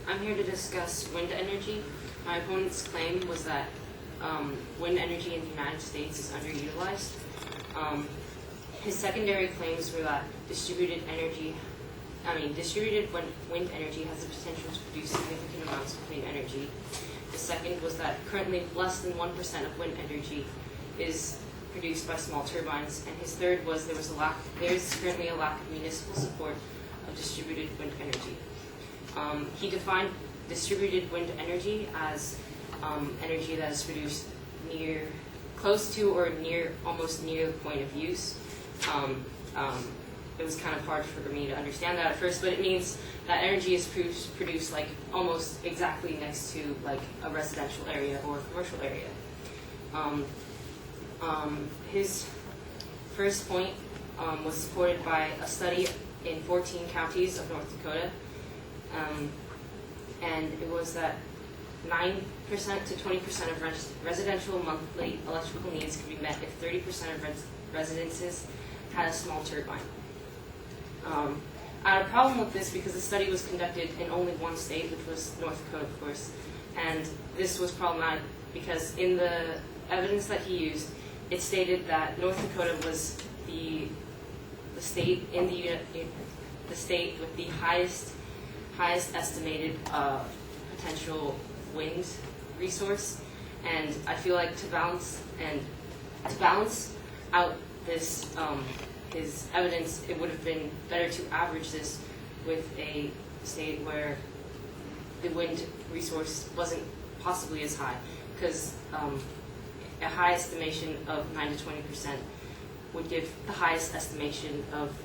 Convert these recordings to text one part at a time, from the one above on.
I'm here to discuss wind energy. My opponent's claim was that wind energy in the United States is underutilized. His secondary claims were that distributed wind energy has the potential to produce significant amounts of clean energy. The second was that currently less than 1% of wind energy is produced by small turbines. And his third was there is currently a lack of municipal support of distributed wind energy. He defined distributed wind energy as energy that is produced close to or almost near the point of use. It was kind of hard for me to understand that at first, but it means that energy is produced like almost exactly next to like a residential area or a commercial area. His first point was supported by a study in 14 counties of North Dakota, and it was that 9% to 20% of residential monthly electrical needs could be met if 30% of residences had a small turbine. I had a problem with this because the study was conducted in only one state, which was North Dakota, of course, and this was problematic because in the evidence that he used, it stated that North Dakota was the state with the highest estimated potential wind resource, and I feel like to balance out this his evidence, it would have been better to average this with a state where the wind resource wasn't possibly as high, because a high estimation of 9 to 20% would give the highest estimation of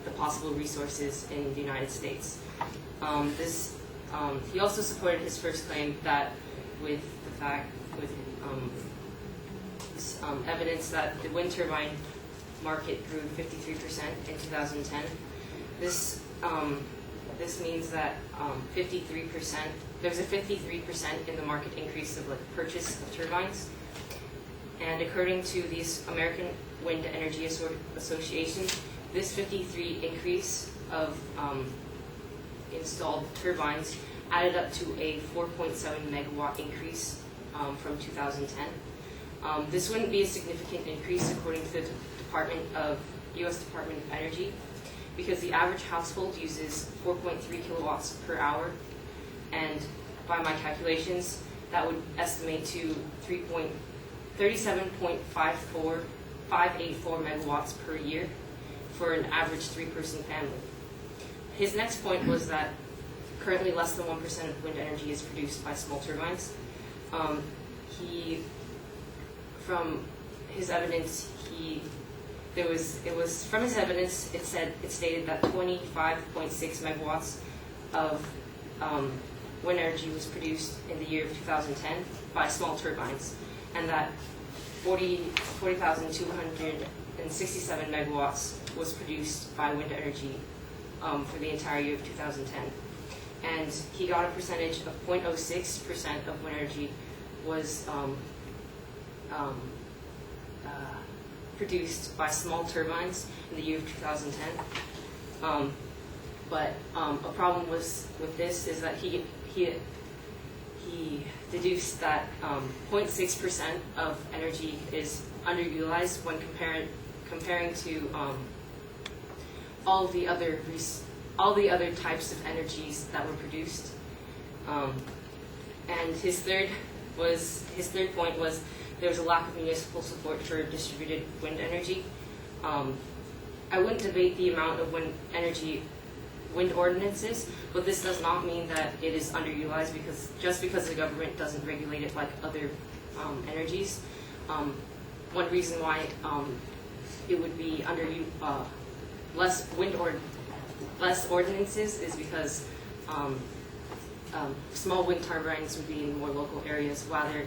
the possible resources in the United States. He also supported his first claim that with evidence that the wind turbine market grew 53% in 2010. This means that 53%. There's a 53% in the market increase of purchase of turbines, and according to the American Wind Energy Association, this 53 increase of installed turbines added up to a 4.7 megawatt increase from 2010. This wouldn't be a significant increase according to the U.S. Department of Energy, because the average household uses 4.3 kilowatts per hour, and by my calculations, that would estimate to 37.584 megawatts per year for an average three-person family. His next point was that currently less than 1% of wind energy is produced by small turbines. From his evidence, it stated that 25.6 megawatts of wind energy was produced in the year of 2010 by small turbines, and that 40,267 megawatts was produced by wind energy for the entire year of 2010. And he got a percentage of 0.06% of wind energy was produced by small turbines in the year of 2010. But a problem with this is that he deduced that 0.6% of energy is underutilized when comparing to all the other types of energies that were produced. And his third point was there was a lack of municipal support for distributed wind energy. I wouldn't debate the amount of wind ordinances, but this does not mean that it is underutilized just because the government doesn't regulate it like other energies. One reason why it would be less ordinances is because small wind turbines would be in more local areas rather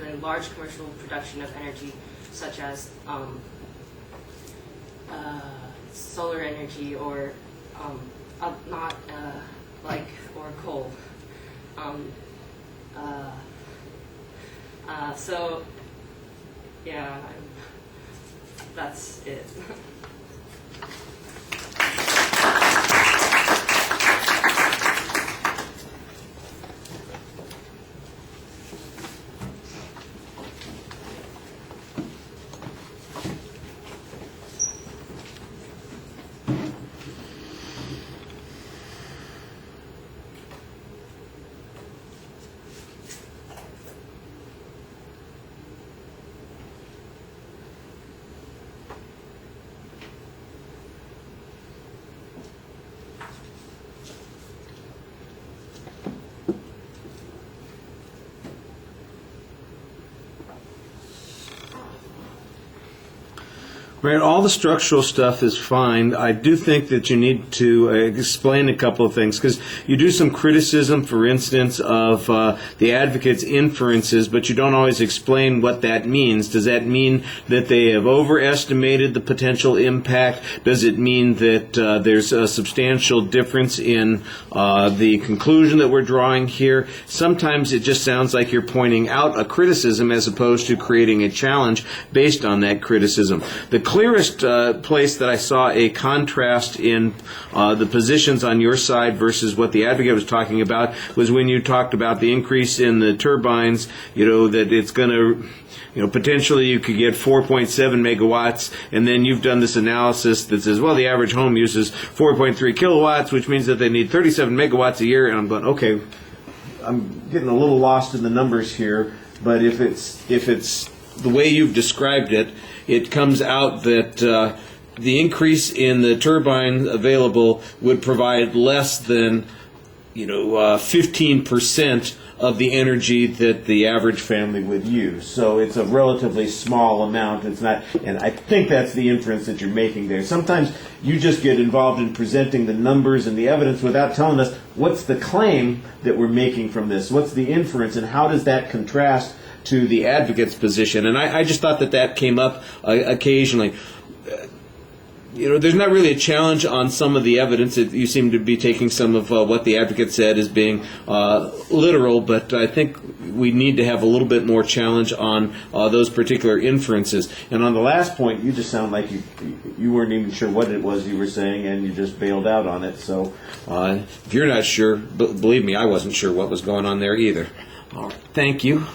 than large commercial production of energy, such as solar energy or or coal. So yeah, that's it. Right, all the structural stuff is fine. I do think that you need to explain a couple of things, because you do some criticism, for instance, of the advocate's inferences, but you don't always explain what that means. Does that mean that they have overestimated the potential impact? Does it mean that there's a substantial difference in the conclusion that we're drawing here? Sometimes it just sounds like you're pointing out a criticism as opposed to creating a challenge based on that criticism. The clearest place that I saw a contrast in the positions on your side versus what the advocate was talking about was when you talked about the increase in the turbines, that it's going to, potentially you could get 4.7 megawatts, and then you've done this analysis that says, well, the average home uses 4.3 kilowatts, which means that they need 37 megawatts a year, and I'm going, okay, I'm getting a little lost in the numbers here, but if it's the way you've described it, it comes out that the increase in the turbine available would provide less than 15% of the energy that the average family would use. So it's a relatively small amount. It's not, and I think that's the inference that you're making there. Sometimes you just get involved in presenting the numbers and the evidence without telling us what's the claim that we're making from this, what's the inference, and how does that contrast to the advocate's position. And I just thought that came up occasionally. There's not really a challenge on some of the evidence. You seem to be taking some of what the advocate said as being literal, but I think we need to have a little bit more challenge on those particular inferences. And on the last point, you just sound like you weren't even sure what it was you were saying, and you just bailed out on it. So if you're not sure, believe me, I wasn't sure what was going on there either. All right. Thank you.